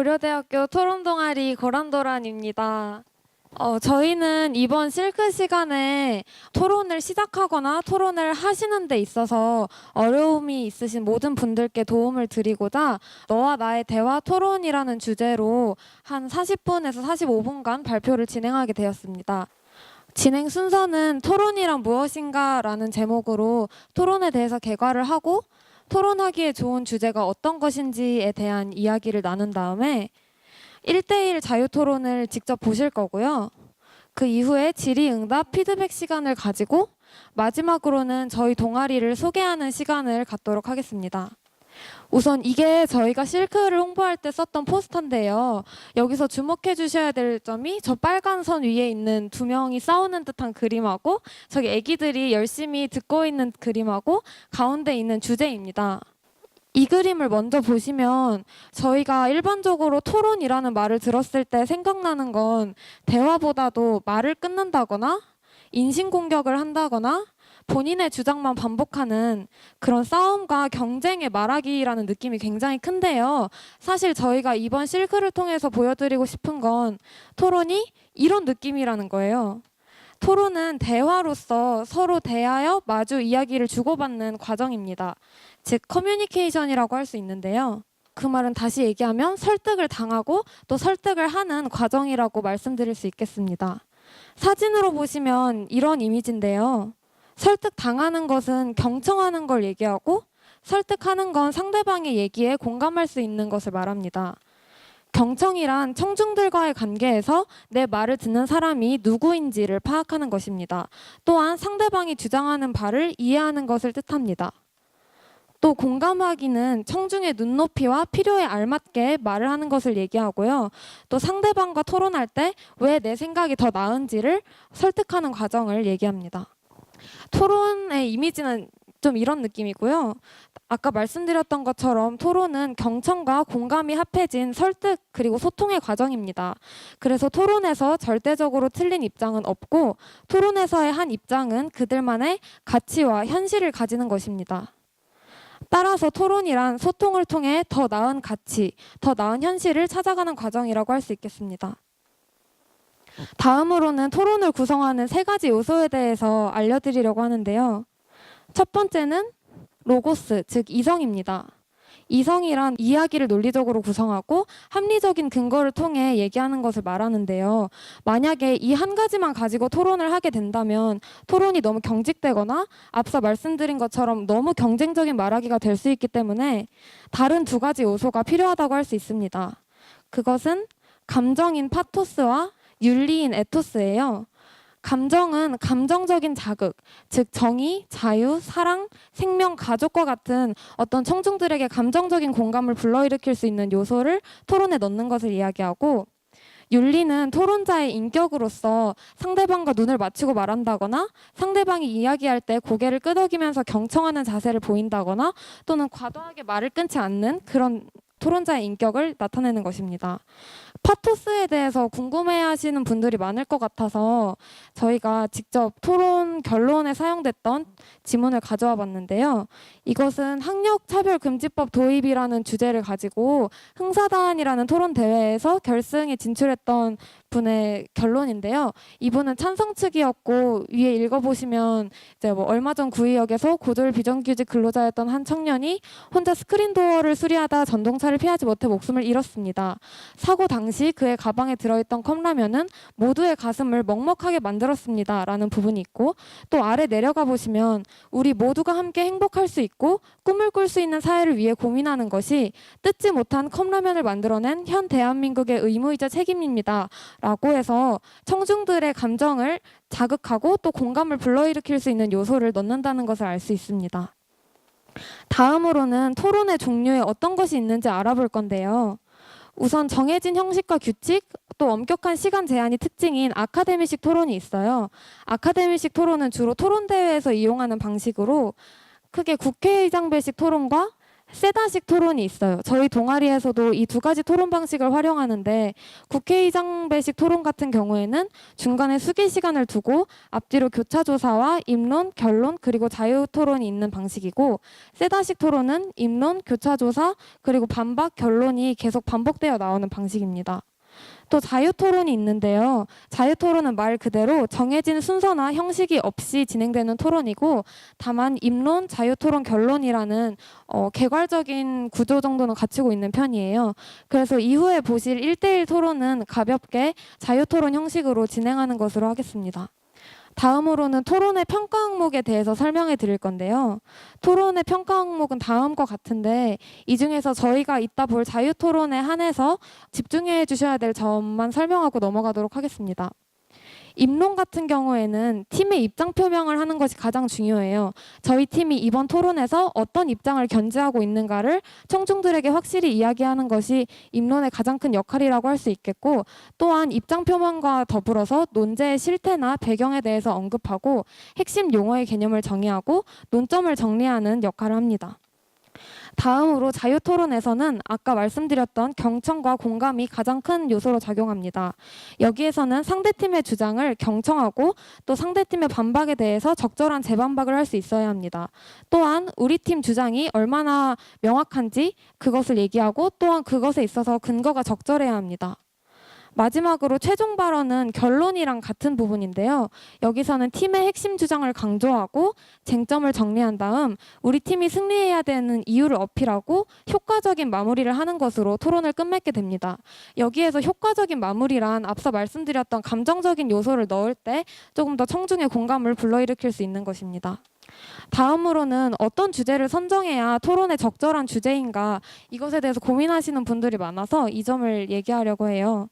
고려대학교 토론동아리 고란도란입니다. 저희는 이번 실크 시간에 토론을 시작하거나 토론을 하시는 데 있어서 어려움이 있으신 모든 분들께 도움을 드리고자 너와 나의 대화 토론이라는 주제로 한 40분에서 45분간 발표를 진행하게 되었습니다. 진행 순서는 토론이란 무엇인가 라는 제목으로 토론에 대해서 개괄을 하고 토론하기에 좋은 주제가 어떤 것인지에 대한 이야기를 나눈 다음에 1대1 자유토론을 직접 보실 거고요. 그 이후에 질의응답 피드백 시간을 가지고 마지막으로는 저희 동아리를 소개하는 시간을 갖도록 하겠습니다. 우선 이게 저희가 실크를 홍보할 때 썼던 포스터인데요. 여기서 주목해 주셔야 될 점이 저 빨간 선 위에 있는 두 명이 싸우는 듯한 그림하고 저기 애기들이 열심히 듣고 있는 그림하고 가운데 있는 주제입니다. 이 그림을 먼저 보시면 저희가 일반적으로 토론이라는 말을 들었을 때 생각나는 건 대화보다도 말을 끊는다거나 인신공격을 한다거나 본인의 주장만 반복하는 그런 싸움과 경쟁의 말하기라는 느낌이 굉장히 큰데요. 사실 저희가 이번 실크를 통해서 보여드리고 싶은 건 토론이 이런 느낌이라는 거예요. 토론은 대화로서 서로 대하여 마주 이야기를 주고받는 과정입니다. 즉 커뮤니케이션이라고 할 수 있는데요. 그 말은 다시 얘기하면 설득을 당하고 또 설득을 하는 과정이라고 말씀드릴 수 있겠습니다. 사진으로 보시면 이런 이미지인데요. 설득당하는 것은 경청하는 걸 얘기하고 설득하는 건 상대방의 얘기에 공감할 수 있는 것을 말합니다. 경청이란 청중들과의 관계에서 내 말을 듣는 사람이 누구인지를 파악하는 것입니다. 또한 상대방이 주장하는 바를 이해하는 것을 뜻합니다. 또 공감하기는 청중의 눈높이와 필요에 알맞게 말을 하는 것을 얘기하고요. 또 상대방과 토론할 때 왜 내 생각이 더 나은지를 설득하는 과정을 얘기합니다. 토론의 이미지는 좀 이런 느낌이고요. 아까 말씀드렸던 것처럼 토론은 경청과 공감이 합해진 설득 그리고 소통의 과정입니다. 그래서 토론에서 절대적으로 틀린 입장은 없고 토론에서의 한 입장은 그들만의 가치와 현실을 가지는 것입니다. 따라서 토론이란 소통을 통해 더 나은 가치, 더 나은 현실을 찾아가는 과정이라고 할 수 있겠습니다. 다음으로는 토론을 구성하는 3가지 요소에 대해서 알려드리려고 하는데요. 첫 번째는 로고스, 즉 이성입니다. 이성이란 이야기를 논리적으로 구성하고 합리적인 근거를 통해 얘기하는 것을 말하는데요. 만약에 이 한 가지만 가지고 토론을 하게 된다면 토론이 너무 경직되거나 앞서 말씀드린 것처럼 너무 경쟁적인 말하기가 될 수 있기 때문에 다른 2가지 요소가 필요하다고 할 수 있습니다. 그것은 감정인 파토스와 윤리인 에토스예요. 감정은 감정적인 자극, 즉 정의, 자유, 사랑, 생명, 가족과 같은 어떤 청중들에게 감정적인 공감을 불러일으킬 수 있는 요소를 토론에 넣는 것을 이야기하고 윤리는 토론자의 인격으로서 상대방과 눈을 맞추고 말한다거나 상대방이 이야기할 때 고개를 끄덕이면서 경청하는 자세를 보인다거나 또는 과도하게 말을 끊지 않는 그런 토론자의 인격을 나타내는 것입니다. 파토스에 대해서 궁금해하시는 분들이 많을 것 같아서 저희가 직접 토론 결론에 사용됐던 지문을 가져와 봤는데요. 이것은 학력차별금지법 도입이라는 주제를 가지고 흥사단이라는 토론 대회에서 결승에 진출했던 분의 결론인데요. 이분은 찬성 측이었고 위에 읽어보시면 이제 얼마 전 구의역에서 고졸 비정규직 근로자였던 한 청년이 혼자 스크린 도어를 수리하다 전동차를 피하지 못해 목숨을 잃었습니다. 사고 당시 그의 가방에 들어있던 컵라면은 모두의 가슴을 먹먹하게 만들었습니다. 라는 부분이 있고 또 아래 내려가 보시면 우리 모두가 함께 행복할 수 있고 꿈을 꿀 수 있는 사회를 위해 고민하는 것이 뜯지 못한 컵라면을 만들어낸 현 대한민국의 의무이자 책임입니다. 라고 해서 청중들의 감정을 자극하고 또 공감을 불러일으킬 수 있는 요소를 넣는다는 것을 알 수 있습니다. 다음으로는 토론의 종류에 어떤 것이 있는지 알아볼 건데요. 우선 정해진 형식과 규칙, 또 엄격한 시간 제한이 특징인 아카데미식 토론이 있어요. 아카데미식 토론은 주로 토론대회에서 이용하는 방식으로 크게 국회의장배식 토론과 세다식 토론이 있어요. 저희 동아리에서도 이 두 가지 토론 방식을 활용하는데 국회의장배식 토론 같은 경우에는 중간에 수기 시간을 두고 앞뒤로 교차조사와 입론, 결론, 그리고 자유토론이 있는 방식이고 세다식 토론은 입론, 교차조사, 그리고 반박, 결론이 계속 반복되어 나오는 방식입니다. 또 자유토론이 있는데요. 자유토론은 말 그대로 정해진 순서나 형식이 없이 진행되는 토론이고 다만 입론, 자유토론, 결론이라는 개괄적인 구조 정도는 갖추고 있는 편이에요. 그래서 이후에 보실 1대1 토론은 가볍게 자유토론 형식으로 진행하는 것으로 하겠습니다. 다음으로는 토론의 평가 항목에 대해서 설명해 드릴 건데요. 토론의 평가 항목은 다음과 같은데 이 중에서 저희가 이따 볼 자유토론에 한해서 집중해 주셔야 될 점만 설명하고 넘어가도록 하겠습니다. 입론 같은 경우에는 팀의 입장 표명을 하는 것이 가장 중요해요. 저희 팀이 이번 토론에서 어떤 입장을 견지하고 있는가를 청중들에게 확실히 이야기하는 것이 입론의 가장 큰 역할이라고 할 수 있겠고 또한 입장 표명과 더불어서 논제의 실태나 배경에 대해서 언급하고 핵심 용어의 개념을 정의하고 논점을 정리하는 역할을 합니다. 다음으로 자유토론에서는 아까 말씀드렸던 경청과 공감이 가장 큰 요소로 작용합니다. 여기에서는 상대팀의 주장을 경청하고 또 상대팀의 반박에 대해서 적절한 재반박을 할 수 있어야 합니다. 또한 우리 팀 주장이 얼마나 명확한지 그것을 얘기하고 또한 그것에 있어서 근거가 적절해야 합니다. 마지막으로 최종 발언은 결론이랑 같은 부분인데요. 여기서는 팀의 핵심 주장을 강조하고 쟁점을 정리한 다음 우리 팀이 승리해야 되는 이유를 어필하고 효과적인 마무리를 하는 것으로 토론을 끝맺게 됩니다. 여기에서 효과적인 마무리란 앞서 말씀드렸던 감정적인 요소를 넣을 때 조금 더 청중의 공감을 불러일으킬 수 있는 것입니다. 다음으로는 어떤 주제를 선정해야 토론에 적절한 주제인가 이것에 대해서 고민하시는 분들이 많아서 이 점을 얘기하려고 해요.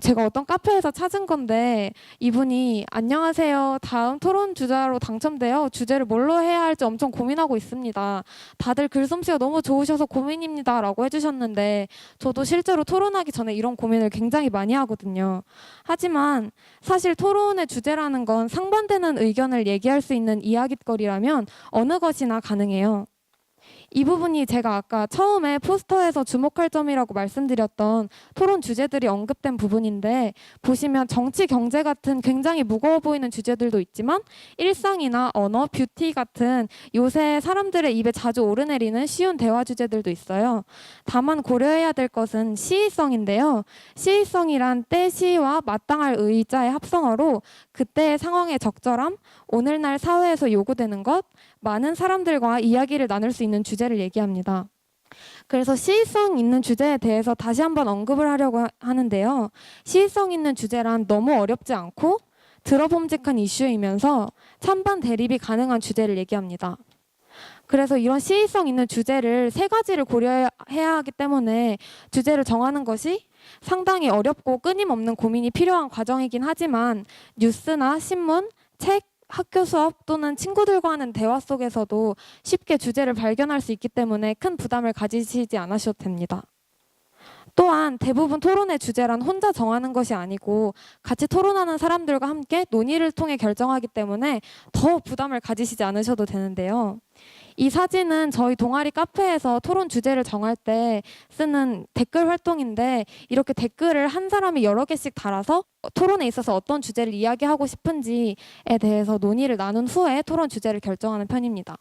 제가 어떤 카페에서 찾은 건데 이분이 안녕하세요. 다음 토론 주자로 당첨되어 주제를 뭘로 해야 할지 엄청 고민하고 있습니다. 다들 글솜씨가 너무 좋으셔서 고민입니다. 라고 해주셨는데 저도 실제로 토론하기 전에 이런 고민을 굉장히 많이 하거든요. 하지만 사실 토론의 주제라는 건 상반되는 의견을 얘기할 수 있는 이야깃거리라면 어느 것이나 가능해요. 이 부분이 제가 아까 처음에 포스터에서 주목할 점이라고 말씀드렸던 토론 주제들이 언급된 부분인데 보시면 정치, 경제 같은 굉장히 무거워 보이는 주제들도 있지만 일상이나 언어, 뷰티 같은 요새 사람들의 입에 자주 오르내리는 쉬운 대화 주제들도 있어요. 다만 고려해야 될 것은 시의성인데요. 시의성이란 때시와 마땅할 의자의 합성어로 그때의 상황에 적절함, 오늘날 사회에서 요구되는 것, 많은 사람들과 이야기를 나눌 수 있는 주제를 얘기합니다. 그래서 시의성 있는 주제에 대해서 다시 한번 언급을 하려고 하는데요. 시의성 있는 주제란 너무 어렵지 않고 들어봄직한 이슈이면서 찬반 대립이 가능한 주제를 얘기합니다. 그래서 이런 시의성 있는 주제를 세 가지를 고려해야 하기 때문에 주제를 정하는 것이 상당히 어렵고 끊임없는 고민이 필요한 과정이긴 하지만 뉴스나 신문, 책, 학교 수업 또는 친구들과 하는 대화 속에서도 쉽게 주제를 발견할 수 있기 때문에 큰 부담을 가지시지 않으셔도 됩니다. 또한 대부분 토론의 주제란 혼자 정하는 것이 아니고 같이 토론하는 사람들과 함께 논의를 통해 결정하기 때문에 더 부담을 가지시지 않으셔도 되는데요. 이 사진은 저희 동아리 카페에서 토론 주제를 정할 때 쓰는 댓글 활동인데 이렇게 댓글을 한 사람이 여러 개씩 달아서 토론에 있어서 어떤 주제를 이야기하고 싶은지에 대해서 논의를 나눈 후에 토론 주제를 결정하는 편입니다.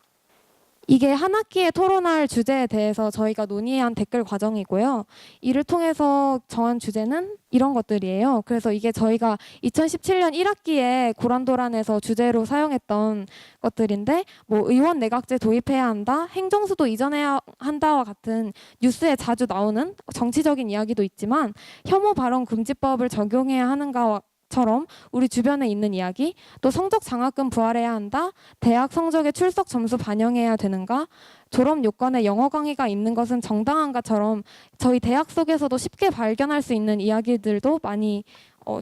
이게 한 학기에 토론할 주제에 대해서 저희가 논의한 댓글 과정이고요. 이를 통해서 정한 주제는 이런 것들이에요. 그래서 이게 저희가 2017년 1학기에 고란도란에서 주제로 사용했던 것들인데 뭐 의원 내각제 도입해야 한다, 행정수도 이전해야 한다와 같은 뉴스에 자주 나오는 정치적인 이야기도 있지만 혐오 발언 금지법을 적용해야 하는가와 처럼 우리 주변에 있는 이야기, 또 성적 장학금 부활해야 한다, 대학 성적의 출석 점수 반영해야 되는가, 졸업 요건에 영어 강의가 있는 것은 정당한가처럼 저희 대학 속에서도 쉽게 발견할 수 있는 이야기들도 많이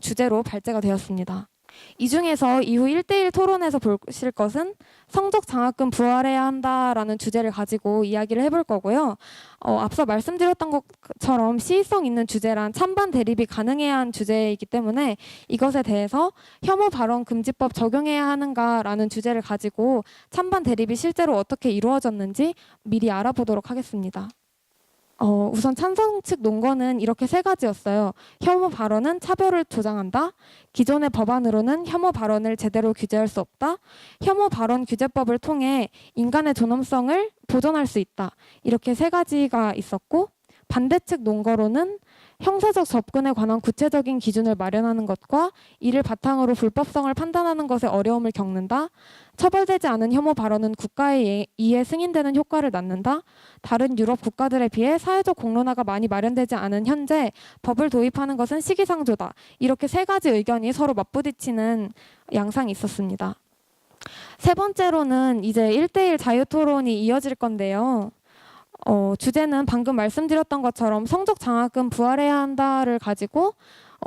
주제로 발제가 되었습니다. 이 중에서 이후 1대1 토론에서 보실 것은 성적 장학금 부활해야 한다라는 주제를 가지고 이야기를 해볼 거고요. 앞서 말씀드렸던 것처럼 시의성 있는 주제란 찬반 대립이 가능해야 한 주제이기 때문에 이것에 대해서 혐오 발언 금지법 적용해야 하는가라는 주제를 가지고 찬반 대립이 실제로 어떻게 이루어졌는지 미리 알아보도록 하겠습니다. 우선 찬성 측 논거는 이렇게 세 가지였어요. 혐오 발언은 차별을 조장한다. 기존의 법안으로는 혐오 발언을 제대로 규제할 수 없다. 혐오 발언 규제법을 통해 인간의 존엄성을 보존할 수 있다. 이렇게 세 가지가 있었고, 반대 측 논거로는 형사적 접근에 관한 구체적인 기준을 마련하는 것과 이를 바탕으로 불법성을 판단하는 것에 어려움을 겪는다. 처벌되지 않은 혐오 발언은 국가의 이해 승인되는 효과를 낳는다. 다른 유럽 국가들에 비해 사회적 공론화가 많이 마련되지 않은 현재 법을 도입하는 것은 시기상조다. 이렇게 세 가지 의견이 서로 맞부딪히는 양상이 있었습니다. 세 번째로는 이제 1대1 자유토론이 이어질 건데요. 주제는 방금 말씀드렸던 것처럼 성적 장학금 부활해야 한다를 가지고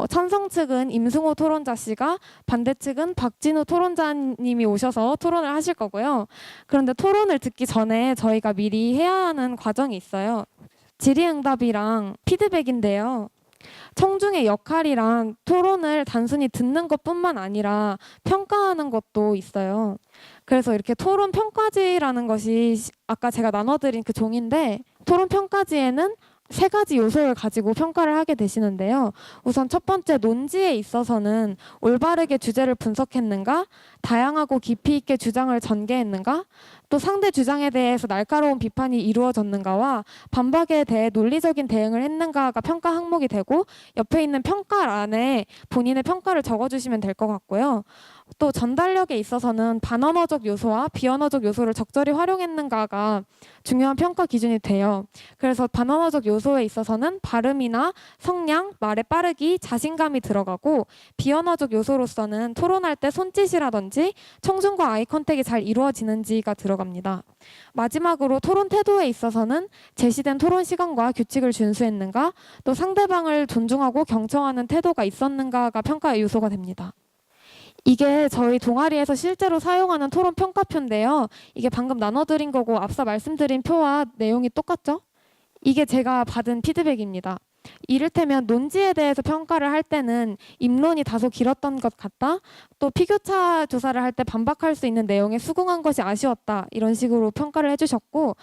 찬성 측은 임승호 토론자 씨가, 반대 측은 박진우 토론자님이 오셔서 토론을 하실 거고요. 그런데 토론을 듣기 전에 저희가 미리 해야 하는 과정이 있어요. 질의응답이랑 피드백인데요. 청중의 역할이란 토론을 단순히 듣는 것뿐만 아니라 평가하는 것도 있어요. 그래서 이렇게 토론 평가지라는 것이 아까 제가 나눠드린 그 종인데, 토론 평가지에는 세 가지 요소를 가지고 평가를 하게 되시는데요. 우선 첫 번째, 논지에 있어서는 올바르게 주제를 분석했는가, 다양하고 깊이 있게 주장을 전개했는가, 또 상대 주장에 대해서 날카로운 비판이 이루어졌는가와 반박에 대해 논리적인 대응을 했는가가 평가 항목이 되고, 옆에 있는 평가란에 본인의 평가를 적어주시면 될 것 같고요. 또 전달력에 있어서는 반언어적 요소와 비언어적 요소를 적절히 활용했는가가 중요한 평가 기준이 돼요. 그래서 반언어적 요소에 있어서는 발음이나 성량, 말의 빠르기, 자신감이 들어가고, 비언어적 요소로서는 토론할 때 손짓이라든지 청중과 아이 컨택이 잘 이루어지는지가 들어갑니다. 마지막으로 토론 태도에 있어서는 제시된 토론 시간과 규칙을 준수했는가, 또 상대방을 존중하고 경청하는 태도가 있었는가가 평가 요소가 됩니다. 이게 저희 동아리에서 실제로 사용하는 토론 평가표인데요. 이게 방금 나눠드린 거고 앞서 말씀드린 표와 내용이 똑같죠? 이게 제가 받은 피드백입니다. 이를테면 논지에 대해서 평가를 할 때는 입론이 다소 길었던 것 같다. 또 피교차 조사를 할 때 반박할 수 있는 내용에 수긍한 것이 아쉬웠다. 이런 식으로 평가를 해주셨고,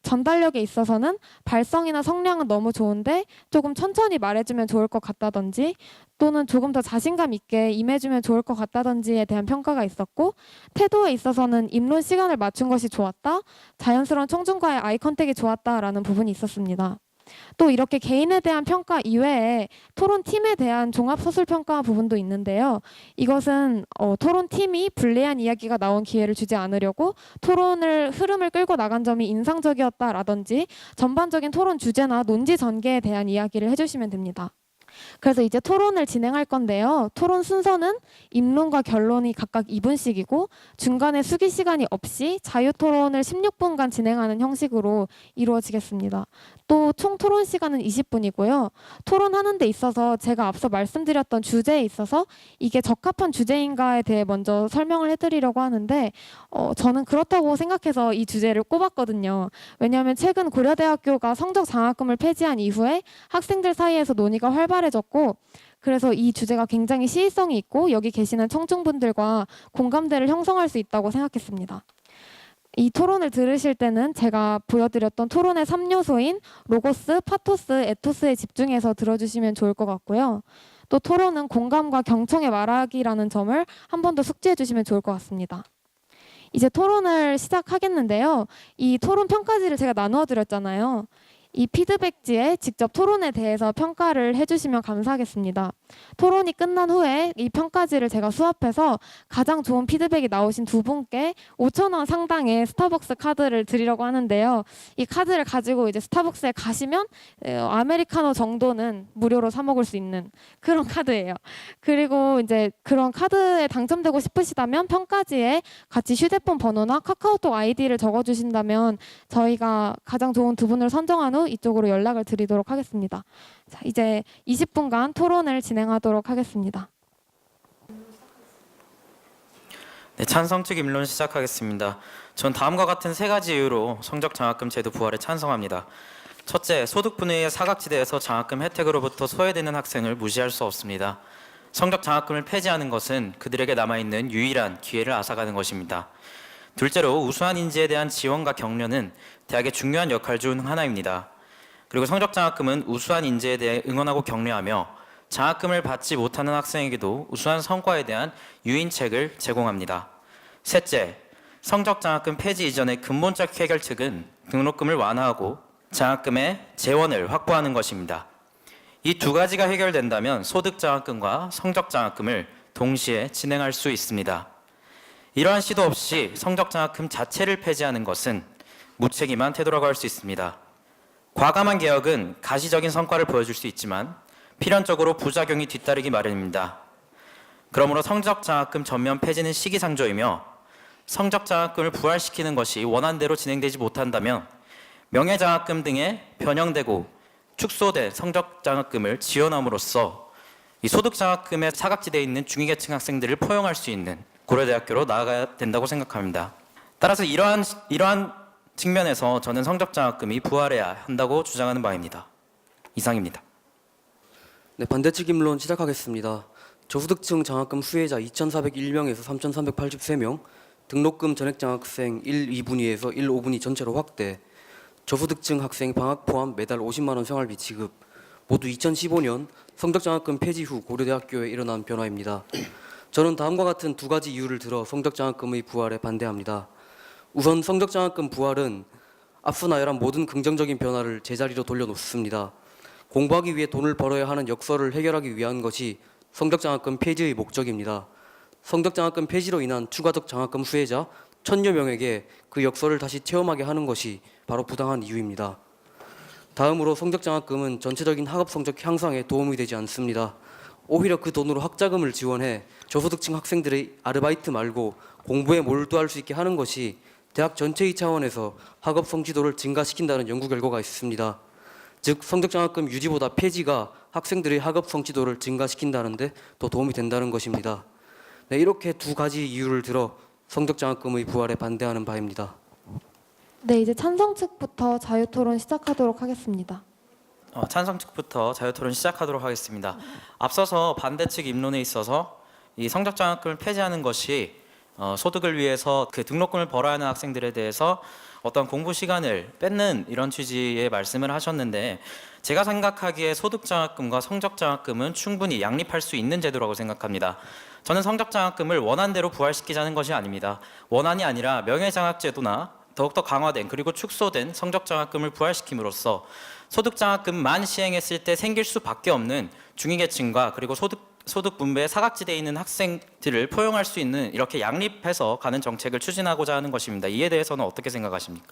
전달력에 있어서는 발성이나 성량은 너무 좋은데 조금 천천히 말해주면 좋을 것 같다든지, 또는 조금 더 자신감 있게 임해주면 좋을 것 같다든지에 대한 평가가 있었고, 태도에 있어서는 입론 시간을 맞춘 것이 좋았다, 자연스러운 청중과의 아이 컨택이 좋았다라는 부분이 있었습니다. 또 이렇게 개인에 대한 평가 이외에 토론팀에 대한 종합서술평가 부분도 있는데요. 이것은 토론팀이 불리한 이야기가 나온 기회를 주지 않으려고 토론을 흐름을 끌고 나간 점이 인상적이었다라든지 전반적인 토론 주제나 논지 전개에 대한 이야기를 해주시면 됩니다. 그래서 이제 토론을 진행할 건데요. 토론 순서는 입론과 결론이 각각 2분씩이고 중간에 수기 시간이 없이 자유토론을 16분간 진행하는 형식으로 이루어지겠습니다. 또 총 토론 시간은 20분이고요. 토론하는 데 있어서 제가 앞서 말씀드렸던 주제에 있어서 이게 적합한 주제인가에 대해 먼저 설명을 해드리려고 하는데, 저는 그렇다고 생각해서 이 주제를 꼽았거든요. 왜냐하면 최근 고려대학교가 성적 장학금을 폐지한 이후에 학생들 사이에서 논의가 활발해졌고, 그래서 이 주제가 굉장히 시의성이 있고 여기 계시는 청중분들과 공감대를 형성할 수 있다고 생각했습니다. 이 토론을 들으실 때는 제가 보여드렸던 토론의 3요소인 로고스, 파토스, 에토스에 집중해서 들어주시면 좋을 것 같고요. 또 토론은 공감과 경청의 말하기라는 점을 한 번 더 숙지해 주시면 좋을 것 같습니다. 이제 토론을 시작하겠는데요. 이 토론 평가지를 제가 나누어 드렸잖아요. 이 피드백지에 직접 토론에 대해서 평가를 해주시면 감사하겠습니다. 토론이 끝난 후에 이 평가지를 제가 수합해서 가장 좋은 피드백이 나오신 두 분께 5,000원 상당의 스타벅스 카드를 드리려고 하는데요. 이 카드를 가지고 이제 스타벅스에 가시면 아메리카노 정도는 무료로 사 먹을 수 있는 그런 카드예요. 그리고 이제 그런 카드에 당첨되고 싶으시다면 평가지에 같이 휴대폰 번호나 카카오톡 아이디를 적어주신다면 저희가 가장 좋은 두 분을 선정한 후 이쪽으로 연락을 드리도록 하겠습니다. 자, 이제 20분간 토론을 진행하도록 하겠습니다. 네, 찬성 측 입론 시작하겠습니다. 전 다음과 같은 세 가지 이유로 성적장학금 제도 부활에 찬성합니다. 첫째, 소득 분위의 사각지대에서 장학금 혜택으로부터 소외되는 학생을 무시할 수 없습니다. 성적장학금을 폐지하는 것은 그들에게 남아있는 유일한 기회를 앗아가는 것입니다. 둘째로, 우수한 인재에 대한 지원과 격려는 대학의 중요한 역할 중 하나입니다. 그리고 성적장학금은 우수한 인재에 대해 응원하고 격려하며 장학금을 받지 못하는 학생에게도 우수한 성과에 대한 유인책을 제공합니다. 셋째, 성적장학금 폐지 이전의 근본적 해결책은 등록금을 완화하고 장학금의 재원을 확보하는 것입니다. 이 두 가지가 해결된다면 소득장학금과 성적장학금을 동시에 진행할 수 있습니다. 이러한 시도 없이 성적장학금 자체를 폐지하는 것은 무책임한 태도라고 할 수 있습니다. 과감한 개혁은 가시적인 성과를 보여줄 수 있지만 필연적으로 부작용이 뒤따르기 마련입니다. 그러므로 성적장학금 전면 폐지는 시기상조이며 성적장학금을 부활시키는 것이 원안대로 진행되지 못한다면 명예장학금 등에 변형되고 축소된 성적장학금을 지원함으로써 이 소득장학금의 사각지대에 있는 중위계층 학생들을 포용할 수 있는 고려대학교로 나아가야 된다고 생각합니다. 따라서 이러한 측면에서 저는 성적장학금이 부활해야 한다고 주장하는 바입니다. 이상입니다. 네, 반대측 입론 시작하겠습니다. 저소득층 장학금 수혜자 2,401명에서 3,383명, 등록금 전액 장학생 1, 2분위에서 1, 5분위 전체로 확대, 저소득층 학생 방학 포함 매달 50만 원 생활비 지급, 모두 2015년 성적장학금 폐지 후 고려대학교에 일어난 변화입니다. 저는 다음과 같은 두 가지 이유를 들어 성적장학금의 부활에 반대합니다. 우선 성적장학금 부활은 앞서 나열한 모든 긍정적인 변화를 제자리로 돌려놓습니다. 공부하기 위해 돈을 벌어야 하는 역설을 해결하기 위한 것이 성적장학금 폐지의 목적입니다. 성적장학금 폐지로 인한 추가적 장학금 수혜자 1,000여 명에게 그 역설을 다시 체험하게 하는 것이 바로 부당한 이유입니다. 다음으로 성적장학금은 전체적인 학업 성적 향상에 도움이 되지 않습니다. 오히려 그 돈으로 학자금을 지원해 저소득층 학생들의 아르바이트 말고 공부에 몰두할 수 있게 하는 것이 대학 전체의 차원에서 학업 성취도를 증가시킨다는 연구 결과가 있습니다. 즉 성적장학금 유지보다 폐지가 학생들의 학업 성취도를 증가시킨다는데 더 도움이 된다는 것입니다. 네, 이렇게 두 가지 이유를 들어 성적장학금의 부활에 반대하는 바입니다. 네, 이제 찬성 측부터 자유토론 시작하도록 하겠습니다. 찬성 측부터 자유토론 시작하도록 하겠습니다. 앞서서 반대 측 입론에 있어서 이 성적장학금을 폐지하는 것이 소득을 위해서 그 등록금을 벌어야 하는 학생들에 대해서 어떤 공부 시간을 뺏는 이런 취지의 말씀을 하셨는데, 제가 생각하기에 소득장학금과 성적장학금은 충분히 양립할 수 있는 제도라고 생각합니다. 저는 성적장학금을 원안대로 부활시키자는 것이 아닙니다. 원안이 아니라 명예장학제도나 더욱더 강화된 그리고 축소된 성적장학금을 부활시킴으로써 소득장학금만 시행했을 때 생길 수밖에 없는 중위계층과 그리고 소득 분배의 사각지대에 있는 학생들을 포용할 수 있는 이렇게 양립해서 가는 정책을 추진하고자 하는 것입니다. 이에 대해서는 어떻게 생각하십니까?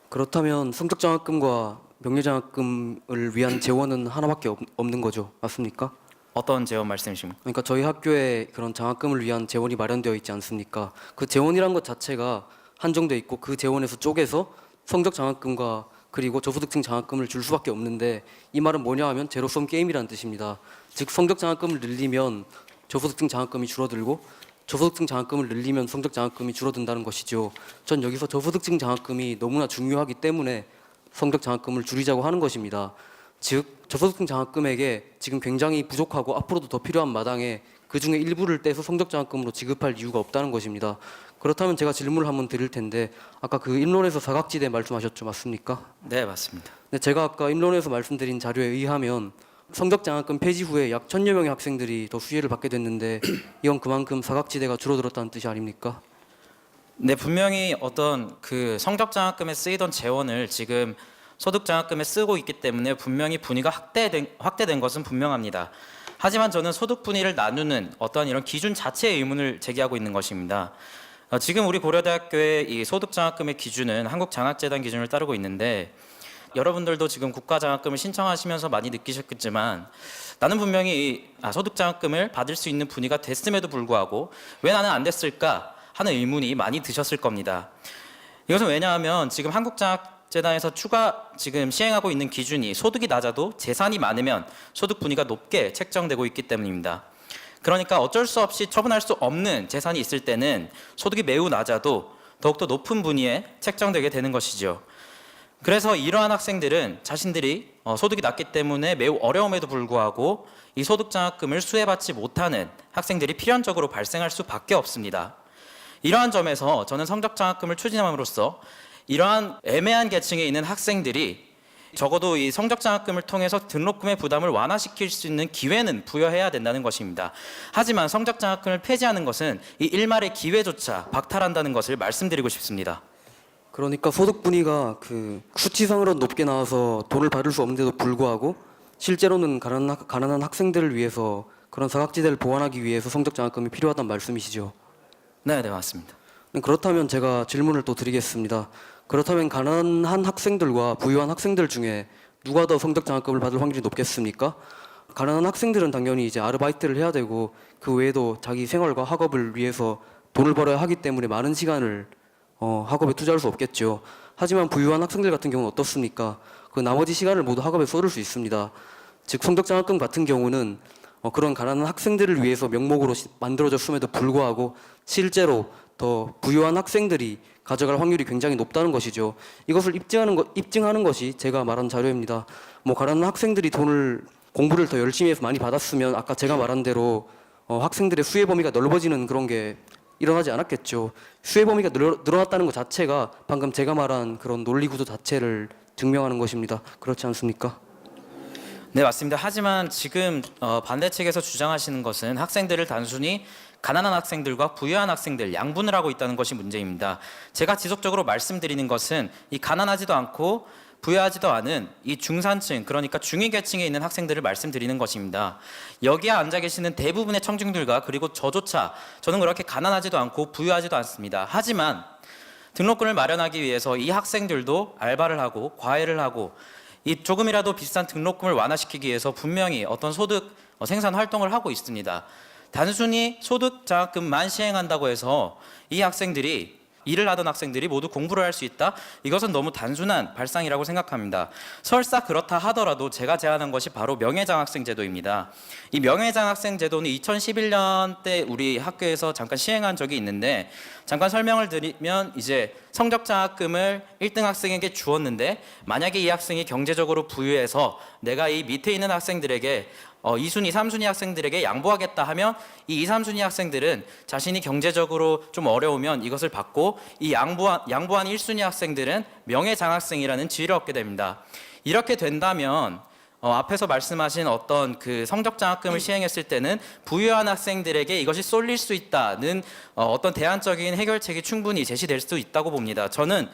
그렇다면 성적장학금과 명예장학금을 위한 재원은 하나밖에 없는 거죠. 맞습니까? 어떤 재원 말씀이십니까? 그러니까 저희 학교에 그런 장학금을 위한 재원이 마련되어 있지 않습니까? 그 재원이란 것 자체가 한정돼 있고 그 재원에서 쪼개서 성적장학금과 그리고 저소득층 장학금을 줄 수밖에 없는데, 이 말은 뭐냐 하면 제로섬 게임이라는 뜻입니다. 즉 성적장학금을 늘리면 저소득층 장학금이 줄어들고 저소득층 장학금을 늘리면 성적장학금이 줄어든다는 것이죠. 전 여기서 저소득층 장학금이 너무나 중요하기 때문에 성적장학금을 줄이자고 하는 것입니다. 즉 저소득층 장학금에게 지금 굉장히 부족하고 앞으로도 더 필요한 마당에 그 중에 일부를 떼서 성적장학금으로 지급할 이유가 없다는 것입니다. 그렇다면 제가 질문을 한번 드릴 텐데, 아까 그 입론에서 사각지대 말씀하셨죠, 맞습니까? 네, 맞습니다. 네, 제가 아까 입론에서 말씀드린 자료에 의하면 성적장학금 폐지 후에 약 1,000여 명의 학생들이 더 수혜를 받게 됐는데, 이건 그만큼 사각지대가 줄어들었다는 뜻이 아닙니까? 네, 분명히 어떤 그 성적장학금에 쓰이던 재원을 지금 소득장학금에 쓰고 있기 때문에 분명히 분위가 확대된 것은 분명합니다. 하지만 저는 소득 분위를 나누는 어떤 이런 기준 자체에 의문을 제기하고 있는 것입니다. 지금 우리 고려대학교의 이 소득장학금의 기준은 한국장학재단 기준을 따르고 있는데, 여러분들도 지금 국가장학금을 신청하시면서 많이 느끼셨겠지만 나는 분명히 소득장학금을 받을 수 있는 분위가 됐음에도 불구하고 왜 나는 안 됐을까 하는 의문이 많이 드셨을 겁니다. 이것은 왜냐하면 지금 한국장학재단에서 추가 지금 시행하고 있는 기준이 소득이 낮아도 재산이 많으면 소득 분위가 높게 책정되고 있기 때문입니다. 그러니까 어쩔 수 없이 처분할 수 없는 재산이 있을 때는 소득이 매우 낮아도 더욱더 높은 분위에 책정되게 되는 것이죠. 그래서 이러한 학생들은 자신들이 소득이 낮기 때문에 매우 어려움에도 불구하고 이 소득장학금을 수혜받지 못하는 학생들이 필연적으로 발생할 수밖에 없습니다. 이러한 점에서 저는 성적장학금을 추진함으로써 이러한 애매한 계층에 있는 학생들이 적어도 이 성적장학금을 통해서 등록금의 부담을 완화시킬 수 있는 기회는 부여해야 된다는 것입니다. 하지만 성적장학금을 폐지하는 것은 이 일말의 기회조차 박탈한다는 것을 말씀드리고 싶습니다. 그러니까 소득 분위가 그 수치상으로 높게 나와서 돈을 받을 수 없는데도 불구하고 실제로는 가난한 학생들을 위해서 그런 사각지대를 보완하기 위해서 성적 장학금이 필요하다는 말씀이시죠? 네, 맞습니다. 그렇다면 제가 질문을 또 드리겠습니다. 그렇다면 가난한 학생들과 부유한 학생들 중에 누가 더 성적 장학금을 받을 확률이 높겠습니까? 가난한 학생들은 당연히 이제 아르바이트를 해야 되고 그 외에도 자기 생활과 학업을 위해서 돈을 벌어야 하기 때문에 많은 시간을 학업에 투자할 수 없겠죠. 하지만 부유한 학생들 같은 경우는 어떻습니까? 그 나머지 시간을 모두 학업에 쏟을 수 있습니다. 즉 성적장학금 같은 경우는 그런 가난한 학생들을 위해서 명목으로 만들어졌음에도 불구하고 실제로 더 부유한 학생들이 가져갈 확률이 굉장히 높다는 것이죠. 이것을 입증하는 것이 제가 말한 자료입니다. 가난한 학생들이 공부를 더 열심히 해서 많이 받았으면 아까 제가 말한 대로 학생들의 수혜 범위가 넓어지는 그런 게 일어나지 않았겠죠. 수혜 범위가 늘어났다는 것 자체가 방금 제가 말한 그런 논리 구조 자체를 증명하는 것입니다. 그렇지 않습니까? 네, 맞습니다. 하지만 지금 반대 측에서 주장하시는 것은 학생들을 단순히 가난한 학생들과 부유한 학생들 양분을 하고 있다는 것이 문제입니다. 제가 지속적으로 말씀드리는 것은 이 가난하지도 않고 부유하지도 않은 이 중산층, 그러니까 중위 계층에 있는 학생들을 말씀드리는 것입니다. 여기에 앉아 계시는 대부분의 청중들과 그리고 저는 그렇게 가난하지도 않고 부유하지도 않습니다. 하지만 등록금을 마련하기 위해서 이 학생들도 알바를 하고 과외를 하고 이 조금이라도 비싼 등록금을 완화시키기 위해서 분명히 어떤 소득 생산 활동을 하고 있습니다. 단순히 소득 장학금만 시행한다고 해서 이 학생들이 일을 하던 학생들이 모두 공부를 할 수 있다? 이것은 너무 단순한 발상이라고 생각합니다. 설사 그렇다 하더라도 제가 제안한 것이 바로 명예장학생 제도입니다. 이 명예장학생 제도는 2011년 때 우리 학교에서 잠깐 시행한 적이 있는데 잠깐 설명을 드리면 이제 성적장학금을 1등 학생에게 주었는데 만약에 이 학생이 경제적으로 부유해서 내가 이 밑에 있는 학생들에게 2순위, 3순위 학생들에게 양보하겠다 하면 이 2, 3순위 학생들은 자신이 경제적으로 좀 어려우면 이것을 받고 이 양보한 1순위 학생들은 명예장학생이라는 지위를 얻게 됩니다. 이렇게 된다면 앞에서 말씀하신 어떤 그 성적장학금을 시행했을 때는 부유한 학생들에게 이것이 쏠릴 수 있다는 어떤 대안적인 해결책이 충분히 제시될 수 있다고 봅니다. 저는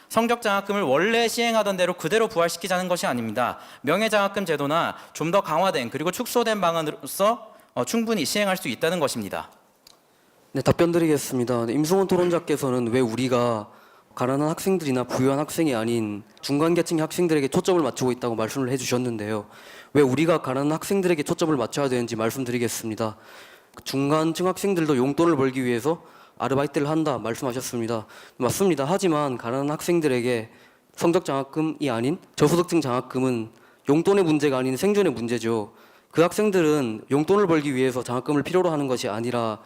성적장학금을 원래 시행하던 대로 그대로 부활시키자는 것이 아닙니다. 명예장학금 제도나 좀 더 강화된 그리고 축소된 방안으로서 충분히 시행할 수 있다는 것입니다. 네, 답변 드리겠습니다. 임승원 토론자께서는 왜 우리가 가난한 학생들이나 부유한 학생이 아닌 중간계층의 학생들에게 초점을 맞추고 있다고 말씀을 해주셨는데요. 왜 우리가 가난한 학생들에게 초점을 맞춰야 되는지 말씀드리겠습니다. 중간층 학생들도 용돈을 벌기 위해서 아르바이트를 한다 말씀하셨습니다. 맞습니다. 하지만 가난한 학생들에게 성적장학금이 아닌 저소득층 장학금은 용돈의 문제가 아닌 생존의 문제죠. 그 학생들은 용돈을 벌기 위해서 장학금을 필요로 하는 것이 아니라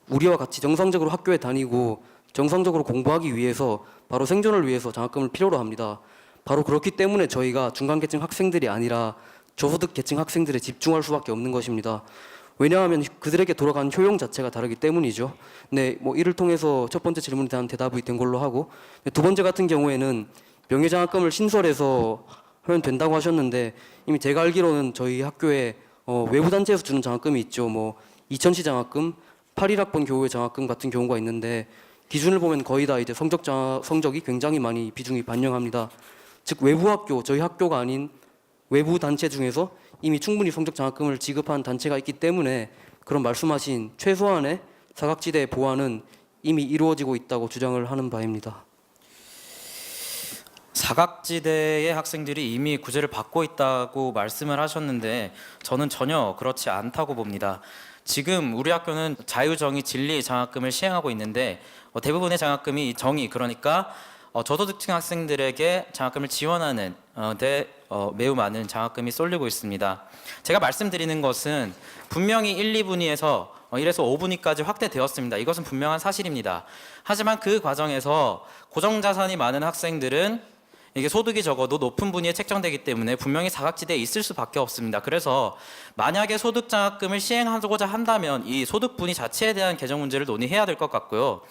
우리와 같이 정상적으로 학교에 다니고 정상적으로 공부하기 위해서 바로 생존을 위해서 장학금을 필요로 합니다. 바로 그렇기 때문에 저희가 중간계층 학생들이 아니라 저소득 계층 학생들에 집중할 수밖에 없는 것입니다. 왜냐하면 그들에게 돌아가는 효용 자체가 다르기 때문이죠. 네, 이를 통해서 첫 번째 질문에 대한 대답이 된 걸로 하고, 두 번째 같은 경우에는 명예장학금을 신설해서 하면 된다고 하셨는데 이미 제가 알기로는 저희 학교에 외부 단체에서 주는 장학금이 있죠. 이천시 장학금, 81학번 교우의 장학금 같은 경우가 있는데 기준을 보면 거의 다 이제 성적이 굉장히 많이 비중이 반영합니다. 즉 외부 학교, 저희 학교가 아닌 외부 단체 중에서 이미 충분히 성적 장학금을 지급한 단체가 있기 때문에 그런 말씀하신 최소한의 사각지대 보완은 이미 이루어지고 있다고 주장을 하는 바입니다. 사각지대의 학생들이 이미 구제를 받고 있다고 말씀을 하셨는데 저는 전혀 그렇지 않다고 봅니다. 지금 우리 학교는 자유정의 진리 장학금을 시행하고 있는데 대부분의 장학금이 정의, 그러니까 저소득층 학생들에게 장학금을 지원하는 매우 많은 장학금이 쏠리고 있습니다. 제가 말씀드리는 것은 분명히 1, 2분위에서 1에서 5분위까지 확대되었습니다. 이것은 분명한 사실입니다. 하지만 그 과정에서 고정자산이 많은 학생들은 이게 소득이 적어도 높은 분위에 책정되기 때문에 분명히 사각지대에 있을 수밖에 없습니다. 그래서 만약에 소득장학금을 시행하고자 한다면 이 소득분위 자체에 대한 개정 문제를 논의해야 될 것 같고요.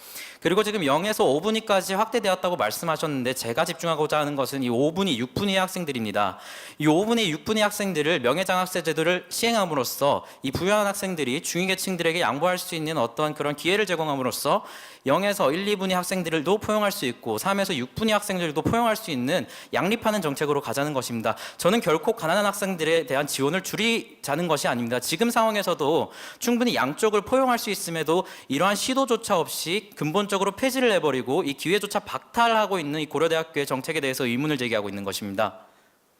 그리고 지금 0에서 5분위까지 확대되었다고 말씀하셨는데 제가 집중하고자 하는 것은 이 5분위, 6분위 학생들입니다. 이 5분위, 6분위 학생들을 명예장학세 제도를 시행함으로써 이 부유한 학생들이 중위계층들에게 양보할 수 있는 어떠한 그런 기회를 제공함으로써 0에서 1, 2분위 학생들도 포용할 수 있고 3에서 6분위 학생들도 포용할 수 있는 양립하는 정책으로 가자는 것입니다. 저는 결코 가난한 학생들에 대한 지원을 줄이자는 것이 아닙니다. 지금 상황에서도 충분히 양쪽을 포용할 수 있음에도 이러한 시도조차 없이 근본적으로 폐지를 해버리고 이 기회조차 박탈하고 있는 이 고려대학교의 정책에 대해서 의문을 제기하고 있는 것입니다.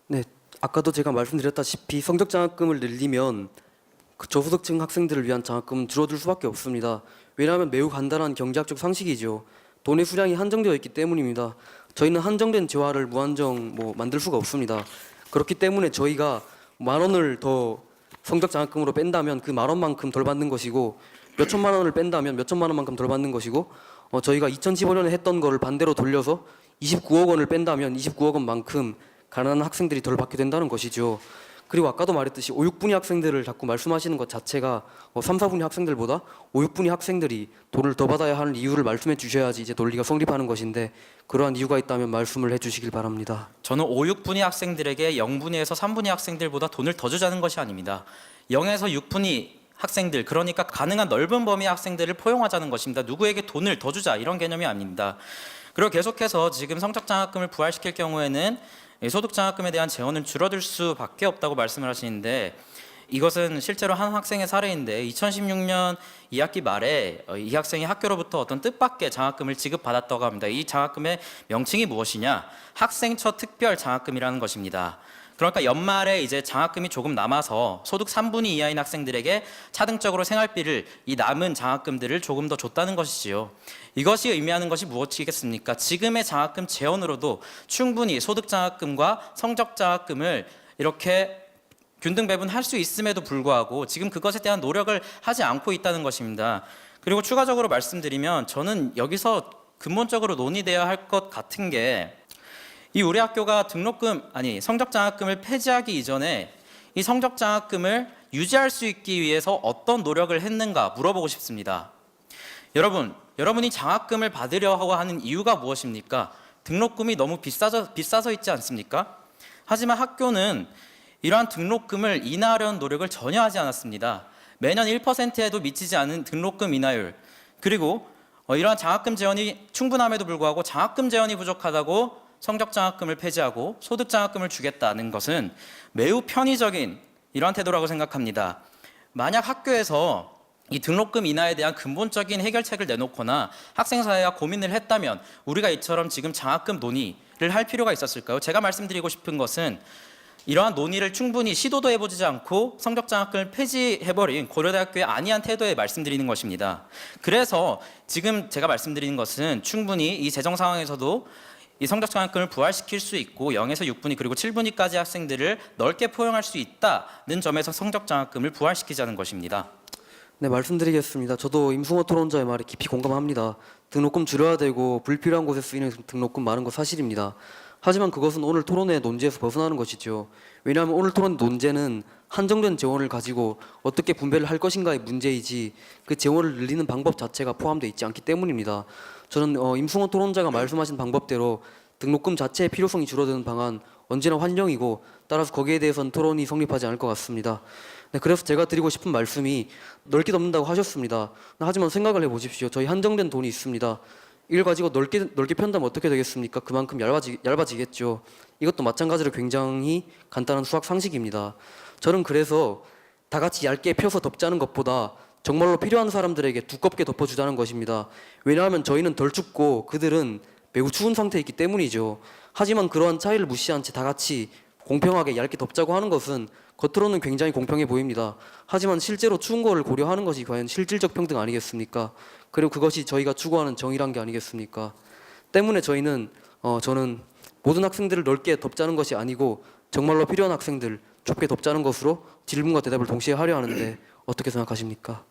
네, 아까도 제가 말씀드렸다시피 성적 장학금을 늘리면 그 저소득층 학생들을 위한 장학금은 줄어들 수밖에 없습니다. 왜냐하면 매우 간단한 경제학적 상식이죠. 돈의 수량이 한정되어 있기 때문입니다. 저희는 한정된 재화를 무한정 만들 수가 없습니다. 그렇기 때문에 저희가 10,000원을 더 성적 장학금으로 뺀다면 그 10,000원만큼 덜 받는 것이고 몇천만 원을 뺀다면 몇천만 원만큼 덜 받는 것이고 저희가 2015년에 했던 거를 반대로 돌려서 29억 원을 뺀다면 29억 원만큼 가난한 학생들이 덜 받게 된다는 것이죠. 그리고 아까도 말했듯이 5, 6분위 학생들을 자꾸 말씀하시는 것 자체가 3, 4분위 학생들보다 5, 6분위 학생들이 돈을 더 받아야 하는 이유를 말씀해 주셔야지 이제 논리가 성립하는 것인데 그러한 이유가 있다면 말씀을 해주시길 바랍니다. 저는 5, 6분위 학생들에게 0분위에서 3분위 학생들보다 돈을 더 주자는 것이 아닙니다. 0에서 6분위 학생들, 그러니까 가능한 넓은 범위의 학생들을 포용하자는 것입니다. 누구에게 돈을 더 주자 이런 개념이 아닙니다. 그리고 계속해서 지금 성적장학금을 부활시킬 경우에는 소득장학금에 대한 재원은 줄어들 수밖에 없다고 말씀을 하시는데 이것은 실제로 한 학생의 사례인데 2016년 2학기 말에 이 학생이 학교로부터 어떤 뜻밖의 장학금을 지급받았다고 합니다. 이 장학금의 명칭이 무엇이냐? 학생처 특별 장학금이라는 것입니다. 그러니까 연말에 이제 장학금이 조금 남아서 소득 3분위 이하인 학생들에게 차등적으로 생활비를 이 남은 장학금들을 조금 더 줬다는 것이지요. 이것이 의미하는 것이 무엇이겠습니까? 지금의 장학금 재원으로도 충분히 소득 장학금과 성적 장학금을 이렇게 균등 배분할 수 있음에도 불구하고 지금 그것에 대한 노력을 하지 않고 있다는 것입니다. 그리고 추가적으로 말씀드리면 저는 여기서 근본적으로 논의되어야 할 것 같은 게 이 우리 학교가 성적장학금을 폐지하기 이전에 이 성적장학금을 유지할 수 있기 위해서 어떤 노력을 했는가 물어보고 싶습니다. 여러분이 장학금을 받으려 하고 하는 이유가 무엇입니까? 등록금이 너무 비싸서 있지 않습니까? 하지만 학교는 이러한 등록금을 인하하려는 노력을 전혀 하지 않았습니다. 매년 1%에도 미치지 않은 등록금 인하율, 그리고 이러한 장학금 재원이 충분함에도 불구하고 장학금 재원이 부족하다고 성적장학금을 폐지하고 소득장학금을 주겠다는 것은 매우 편의적인 이러한 태도라고 생각합니다. 만약 학교에서 이 등록금 인하에 대한 근본적인 해결책을 내놓거나 학생사회와 고민을 했다면 우리가 이처럼 지금 장학금 논의를 할 필요가 있었을까요? 제가 말씀드리고 싶은 것은 이러한 논의를 충분히 시도도 해보지 않고 성적장학금을 폐지해버린 고려대학교의 안이한 태도에 말씀드리는 것입니다. 그래서 지금 제가 말씀드리는 것은 충분히 이 재정 상황에서도 이 성적장학금을 부활시킬 수 있고 0에서 6분위 그리고 7분위까지 학생들을 넓게 포용할 수 있다는 점에서 성적장학금을 부활시키자는 것입니다. 네, 말씀드리겠습니다. 저도 임승호 토론자의 말에 깊이 공감합니다. 등록금 줄여야 되고 불필요한 곳에 쓰이는 등록금 많은 거 사실입니다. 하지만 그것은 오늘 토론의 논제에서 벗어나는 것이죠. 왜냐하면 오늘 토론 논제는 한정된 재원을 가지고 어떻게 분배를 할 것인가의 문제이지 그 재원을 늘리는 방법 자체가 포함되어 있지 않기 때문입니다. 저는 임승호 토론자가 말씀하신 방법대로 등록금 자체의 필요성이 줄어드는 방안 언제나 환영이고 따라서 거기에 대해서는 토론이 성립하지 않을 것 같습니다. 네, 그래서 제가 드리고 싶은 말씀이 넓게 덮는다고 하셨습니다. 하지만 생각을 해보십시오. 저희 한정된 돈이 있습니다. 이걸 가지고 넓게 편다면 어떻게 되겠습니까? 그만큼 얇아지겠죠. 이것도 마찬가지로 굉장히 간단한 수학 상식입니다. 저는 그래서 다 같이 얇게 펴서 덮자는 것보다 정말로 필요한 사람들에게 두껍게 덮어주자는 것입니다. 왜냐하면 저희는 덜 춥고 그들은 매우 추운 상태에 있기 때문이죠. 하지만 그러한 차이를 무시한 채 다 같이 공평하게 얇게 덮자고 하는 것은 겉으로는 굉장히 공평해 보입니다. 하지만 실제로 추운 거를 고려하는 것이 과연 실질적 평등 아니겠습니까? 그리고 그것이 저희가 추구하는 정의란 게 아니겠습니까? 때문에 저희는 저는 모든 학생들을 넓게 덮자는 것이 아니고 정말로 필요한 학생들 좁게 덮자는 것으로 질문과 대답을 동시에 하려 하는데 어떻게 생각하십니까?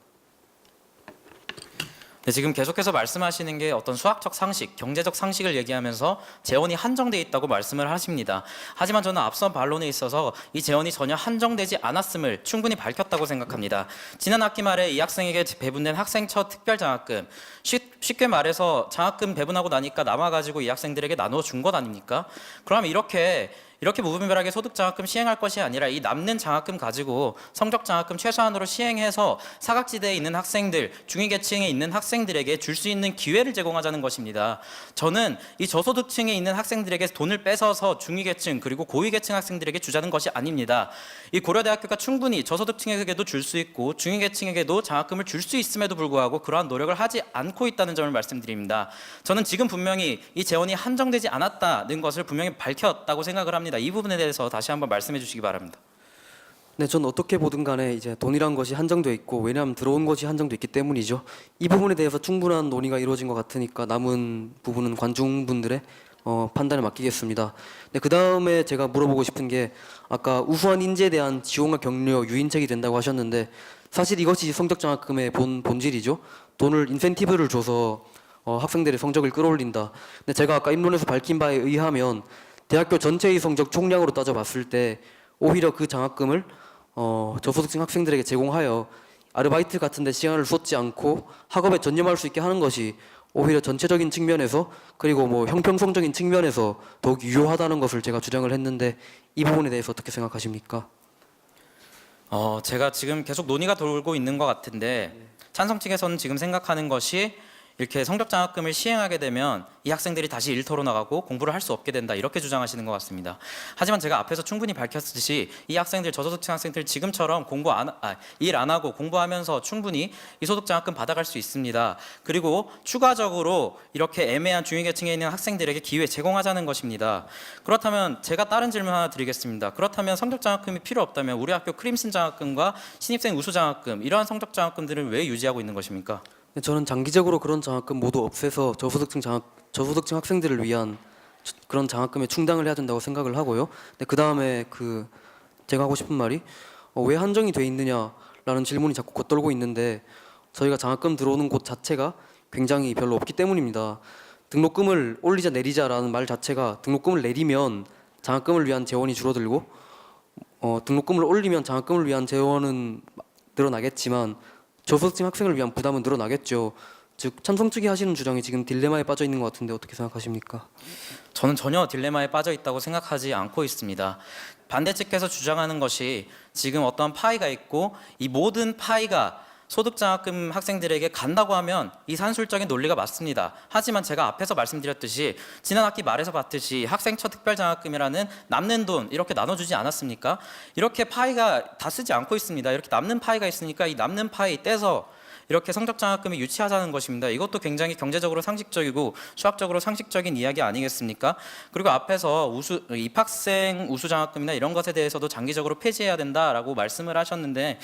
네, 지금 계속해서 말씀하시는 게 어떤 수학적 상식, 경제적 상식을 얘기하면서 재원이 한정돼 있다고 말씀을 하십니다. 하지만 저는 앞선 반론에 있어서 이 재원이 전혀 한정되지 않았음을 충분히 밝혔다고 생각합니다. 지난 학기 말에 이 학생에게 배분된 학생처 특별장학금, 쉽게 말해서 장학금 배분하고 나니까 남아가지고 이 학생들에게 나누어 준 것 아닙니까? 그럼 이렇게 무분별하게 소득 장학금 시행할 것이 아니라 이 남는 장학금 가지고 성적 장학금 최소한으로 시행해서 사각지대에 있는 학생들, 중위계층에 있는 학생들에게 줄 수 있는 기회를 제공하자는 것입니다. 저는 이 저소득층에 있는 학생들에게 돈을 뺏어서 중위계층 그리고 고위계층 학생들에게 주자는 것이 아닙니다. 이 고려대학교가 충분히 저소득층에게도 줄 수 있고 중위계층에게도 장학금을 줄 수 있음에도 불구하고 그러한 노력을 하지 않고 있다는 점을 말씀드립니다. 저는 지금 분명히 이 재원이 한정되지 않았다는 것을 분명히 밝혔다고 생각을 합니다. 이 부분에 대해서 다시 한번 말씀해 주시기 바랍니다. 네, 전 어떻게 보든 간에 이제 돈이란 것이 한정돼 있고 왜냐하면 들어온 것이 한정돼 있기 때문이죠. 이 부분에 대해서 충분한 논의가 이루어진 것 같으니까 남은 부분은 관중분들의 판단에 맡기겠습니다. 네, 그 다음에 제가 물어보고 싶은 게 아까 우수한 인재에 대한 지원과 격려, 유인책이 된다고 하셨는데 사실 이것이 성적장학금의 본질이죠. 돈을 인센티브를 줘서 학생들의 성적을 끌어올린다. 근데 제가 아까 입론에서 밝힌 바에 의하면 대학교 전체의 성적 총량으로 따져봤을 때 오히려 그 장학금을 저소득층 학생들에게 제공하여 아르바이트 같은 데 시간을 쏟지 않고 학업에 전념할 수 있게 하는 것이 오히려 전체적인 측면에서 그리고 뭐 형평성적인 측면에서 더욱 유효하다는 것을 제가 주장을 했는데 이 부분에 대해서 어떻게 생각하십니까? 제가 지금 계속 논의가 돌고 있는 것 같은데 찬성 측에서는 지금 생각하는 것이 이렇게 성적장학금을 시행하게 되면 이 학생들이 다시 일터로 나가고 공부를 할 수 없게 된다 이렇게 주장하시는 것 같습니다. 하지만 제가 앞에서 충분히 밝혔듯이 이 학생들 저소득층 학생들 지금처럼 일 안 하고 공부하면서 충분히 이 소득장학금 받아갈 수 있습니다. 그리고 추가적으로 이렇게 애매한 중위계층에 있는 학생들에게 기회 제공하자는 것입니다. 그렇다면 제가 다른 질문 하나 드리겠습니다. 그렇다면 성적장학금이 필요 없다면 우리 학교 크림슨 장학금과 신입생 우수장학금 이러한 성적장학금들은 왜 유지하고 있는 것입니까? 저는 장기적으로 그런 장학금 모두 없애서 저소득층 학생들을 위한 그런 장학금에 충당을 해야 된다고 생각을 하고요. 그 다음에 제가 하고 싶은 말이 왜 한정이 돼 있느냐라는 질문이 자꾸 겉돌고 있는데 저희가 장학금 들어오는 곳 자체가 굉장히 별로 없기 때문입니다. 등록금을 올리자 내리자라는 말 자체가 등록금을 내리면 장학금을 위한 재원이 줄어들고 등록금을 올리면 장학금을 위한 재원은 늘어나겠지만 저소득층 학생을 위한 부담은 늘어나겠죠. 즉 찬성 측이 하시는 주장이 지금 딜레마에 빠져 있는 것 같은데 어떻게 생각하십니까? 저는 전혀 딜레마에 빠져 있다고 생각하지 않고 있습니다. 반대 측에서 주장하는 것이 지금 어떤 파이가 있고 이 모든 파이가 소득장학금 학생들에게 간다고 하면 이 산술적인 논리가 맞습니다. 하지만 제가 앞에서 말씀드렸듯이 지난 학기 말에서 봤듯이 학생처 특별장학금이라는 남는 돈 이렇게 나눠주지 않았습니까? 이렇게 파이가 다 쓰지 않고 있습니다. 이렇게 남는 파이가 있으니까 이 남는 파이 떼서 이렇게 성적장학금을 유치하자는 것입니다. 이것도 굉장히 경제적으로 상식적이고 수학적으로 상식적인 이야기 아니겠습니까? 그리고 앞에서 입학생 우수장학금이나 이런 것에 대해서도 장기적으로 폐지해야 된다라고 말씀을 하셨는데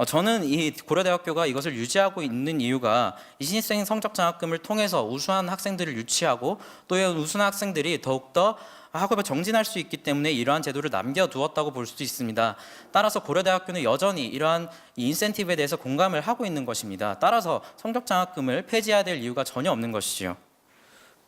저는 이 고려대학교가 이것을 유지하고 있는 이유가 이 신입생 성적장학금을 통해서 우수한 학생들을 유치하고 또 이 우수한 학생들이 더욱더 학업에 정진할 수 있기 때문에 이러한 제도를 남겨두었다고 볼 수도 있습니다. 따라서 고려대학교는 여전히 이러한 인센티브에 대해서 공감을 하고 있는 것입니다. 따라서 성적장학금을 폐지해야 될 이유가 전혀 없는 것이죠.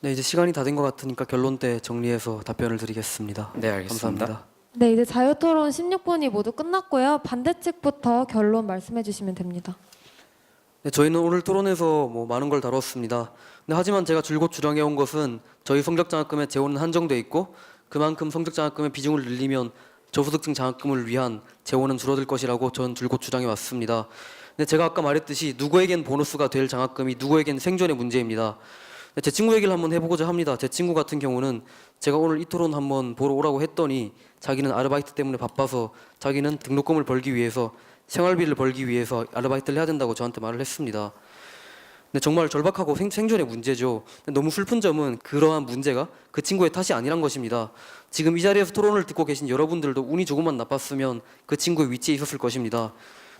네, 이제 시간이 다 된 것 같으니까 결론 때 정리해서 답변을 드리겠습니다. 네, 알겠습니다. 감사합니다. 네, 이제 자유토론 16분이 모두 끝났고요. 반대 측부터 결론 말씀해 주시면 됩니다. 네, 저희는 오늘 토론에서 많은 걸 다뤘습니다. 하지만 제가 줄곧 주장해온 것은 저희 성적장학금의 재원은 한정돼 있고 그만큼 성적장학금의 비중을 늘리면 저소득층 장학금을 위한 재원은 줄어들 것이라고 저는 줄곧 주장해 왔습니다. 근데 제가 아까 말했듯이 누구에겐 보너스가 될 장학금이 누구에겐 생존의 문제입니다. 제 친구 얘기를 한번 해보고자 합니다. 제 친구 같은 경우는 제가 오늘 이 토론 한번 보러 오라고 했더니 자기는 아르바이트 때문에 바빠서 자기는 등록금을 벌기 위해서 생활비를 벌기 위해서 아르바이트를 해야 된다고 저한테 말을 했습니다. 근데 정말 절박하고 생존의 문제죠. 너무 슬픈 점은 그러한 문제가 그 친구의 탓이 아니란 것입니다. 지금 이 자리에서 토론을 듣고 계신 여러분들도 운이 조금만 나빴으면 그 친구의 위치에 있었을 것입니다.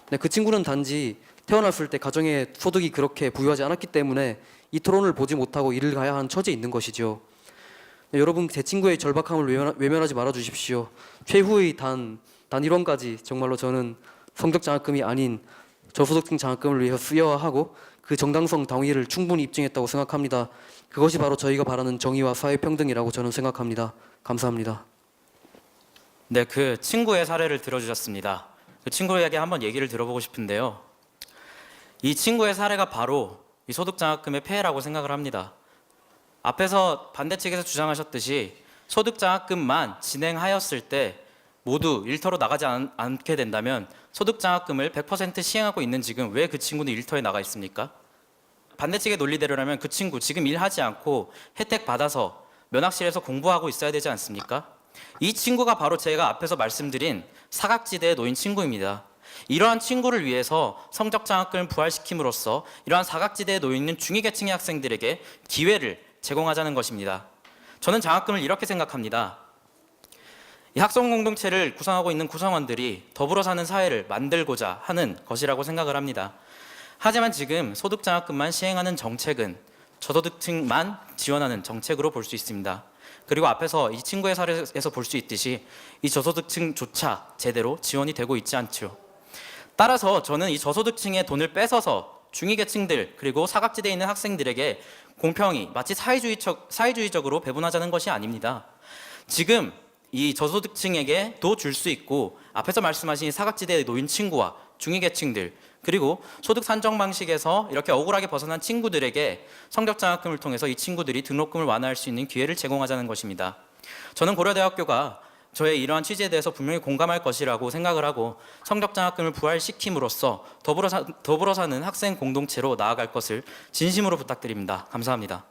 근데 그 친구는 단지 태어났을 때 가정에 소득이 그렇게 부유하지 않았기 때문에 이 토론을 보지 못하고 일을 가야 하는 처지에 있는 것이죠. 네, 여러분 제 친구의 절박함을 외면하지 말아 주십시오. 최후의 단 1원까지 정말로 저는 성적 장학금이 아닌 저소득층 장학금을 위해서 쓰여야 하고 그 정당성 당위를 충분히 입증했다고 생각합니다. 그것이 바로 저희가 바라는 정의와 사회평등이라고 저는 생각합니다. 감사합니다. 네, 그 친구의 사례를 들어주셨습니다. 그 친구에게 한번 얘기를 들어보고 싶은데요. 이 친구의 사례가 바로 이 소득장학금의 폐해라고 생각을 합니다. 앞에서 반대 측에서 주장하셨듯이 소득장학금만 진행하였을 때 모두 일터로 나가지 않게 된다면 소득장학금을 100% 시행하고 있는 지금 왜 그 친구는 일터에 나가 있습니까? 반대 측의 논리대로라면 그 친구 지금 일하지 않고 혜택 받아서 면학실에서 공부하고 있어야 되지 않습니까? 이 친구가 바로 제가 앞에서 말씀드린 사각지대에 놓인 친구입니다. 이러한 친구를 위해서 성적장학금을 부활시킴으로써 이러한 사각지대에 놓여 있는 중위계층의 학생들에게 기회를 제공하자는 것입니다. 저는 장학금을 이렇게 생각합니다. 이 학생 공동체를 구성하고 있는 구성원들이 더불어 사는 사회를 만들고자 하는 것이라고 생각을 합니다. 하지만 지금 소득장학금만 시행하는 정책은 저소득층만 지원하는 정책으로 볼 수 있습니다. 그리고 앞에서 이 친구의 사례에서 볼 수 있듯이 이 저소득층조차 제대로 지원이 되고 있지 않죠. 따라서 저는 이 저소득층의 돈을 뺏어서 중위계층들 그리고 사각지대에 있는 학생들에게 공평히 마치 사회주의적으로 배분하자는 것이 아닙니다. 지금 이 저소득층에게도 줄 수 있고 앞에서 말씀하신 사각지대에 놓인 친구와 중위계층들 그리고 소득 산정 방식에서 이렇게 억울하게 벗어난 친구들에게 성적장학금을 통해서 이 친구들이 등록금을 완화할 수 있는 기회를 제공하자는 것입니다. 저는 고려대학교가 저의 이러한 취지에 대해서 분명히 공감할 것이라고 생각을 하고 성적장학금을 부활시킴으로써 더불어 사는 학생 공동체로 나아갈 것을 진심으로 부탁드립니다. 감사합니다.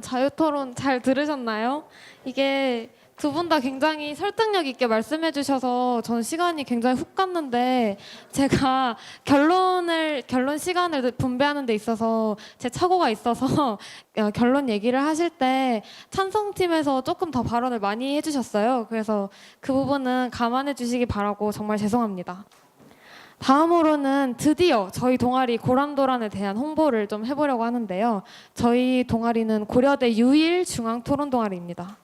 자유토론 잘 들으셨나요? 이게 두 분 다 굉장히 설득력 있게 말씀해 주셔서 전 시간이 굉장히 훅 갔는데 제가 결론 시간을 분배하는 데 있어서 제 착오가 있어서 결론 얘기를 하실 때 찬성팀에서 조금 더 발언을 많이 해주셨어요. 그래서 그 부분은 감안해 주시기 바라고 정말 죄송합니다. 다음으로는 드디어 저희 동아리 고란도란에 대한 홍보를 좀 해보려고 하는데요. 저희 동아리는 고려대 유일 중앙 토론 동아리입니다.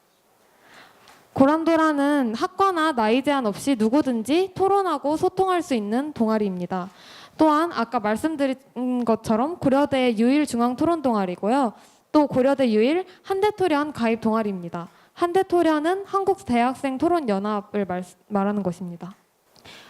고란도란은 학과나 나이 제한 없이 누구든지 토론하고 소통할 수 있는 동아리입니다. 또한 아까 말씀드린 것처럼 고려대 유일 중앙 토론 동아리고요. 또 고려대 유일 한대토련 가입 동아리입니다. 한대토련은 한국대학생 토론연합을 말하는 것입니다.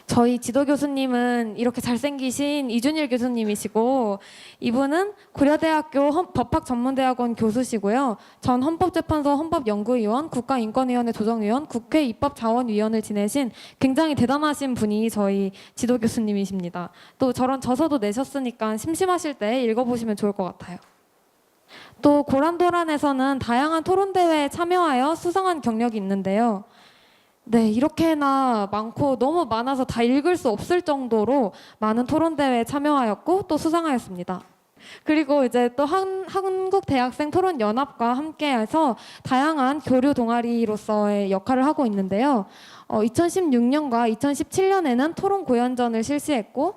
저희 지도 교수님은 이렇게 잘생기신 이준일 교수님이시고 이분은 고려대학교 법학전문대학원 교수시고요. 전 헌법재판소 헌법연구위원, 국가인권위원회 조정위원, 국회 입법자원위원을 지내신 굉장히 대단하신 분이 저희 지도 교수님이십니다. 또 저런 저서도 내셨으니까 심심하실 때 읽어보시면 좋을 것 같아요. 또 고란도란에서는 다양한 토론대회에 참여하여 수상한 경력이 있는데요. 네, 이렇게나 많고 너무 많아서 다 읽을 수 없을 정도로 많은 토론대회에 참여하였고 또 수상하였습니다. 그리고 이제 또 한국대학생 토론연합과 함께해서 다양한 교류 동아리로서의 역할을 하고 있는데요. 2016년과 2017년에는 토론 고연전을 실시했고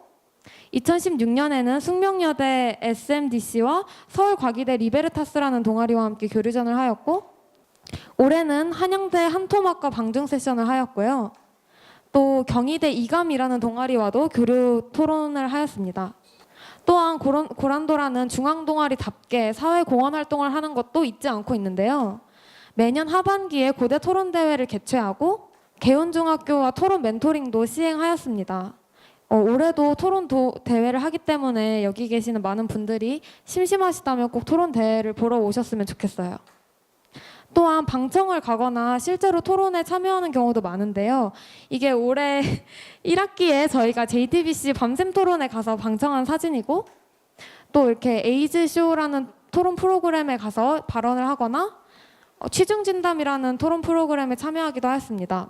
2016년에는 숙명여대 SMDC와 서울과기대 리베르타스라는 동아리와 함께 교류전을 하였고 올해는 한양대 한토막과 방중 세션을 하였고요. 또 경희대 이감이라는 동아리와도 교류 토론을 하였습니다. 또한 고란도라는 중앙동아리답게 사회공헌 활동을 하는 것도 잊지 않고 있는데요. 매년 하반기에 고대 토론대회를 개최하고 개운중학교와 토론 멘토링도 시행하였습니다. 올해도 토론 대회를 하기 때문에 여기 계시는 많은 분들이 심심하시다면 꼭 토론 대회를 보러 오셨으면 좋겠어요. 또한 방청을 가거나 실제로 토론에 참여하는 경우도 많은데요. 이게 올해 1학기에 저희가 JTBC 밤샘 토론에 가서 방청한 사진이고 또 이렇게 에이즈쇼라는 토론 프로그램에 가서 발언을 하거나 취중진담이라는 토론 프로그램에 참여하기도 하였습니다.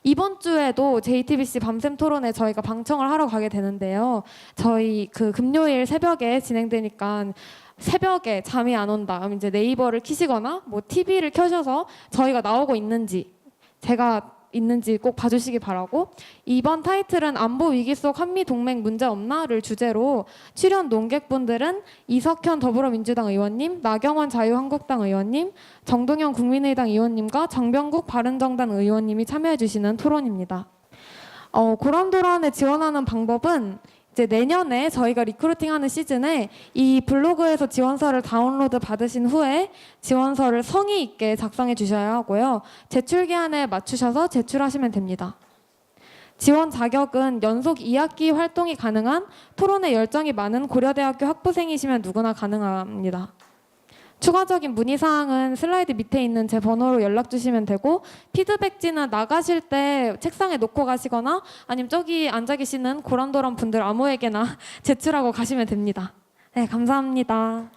이번 주에도 JTBC 밤샘 토론에 저희가 방청을 하러 가게 되는데요. 저희 그 금요일 새벽에 진행되니까 새벽에 잠이 안 온다 하면 이제 네이버를 켜시거나 뭐 TV를 켜셔서 저희가 나오고 있는지 제가 있는지 꼭 봐주시기 바라고, 이번 타이틀은 안보 위기 속 한미 동맹 문제 없나를 주제로 출연 논객분들은 이석현 더불어민주당 의원님, 나경원 자유한국당 의원님, 정동영 국민의당 의원님과 정병국 바른정당 의원님이 참여해 주시는 토론입니다. 고란도란에 지원하는 방법은 이제 내년에 저희가 리크루팅하는 시즌에 이 블로그에서 지원서를 다운로드 받으신 후에 지원서를 성의 있게 작성해 주셔야 하고요. 제출 기한에 맞추셔서 제출하시면 됩니다. 지원 자격은 연속 2학기 활동이 가능한 토론에 열정이 많은 고려대학교 학부생이시면 누구나 가능합니다. 추가적인 문의사항은 슬라이드 밑에 있는 제 번호로 연락 주시면 되고, 피드백지는 나가실 때 책상에 놓고 가시거나 아니면 저기 앉아 계시는 고란도란 분들 아무에게나 제출하고 가시면 됩니다. 네, 감사합니다.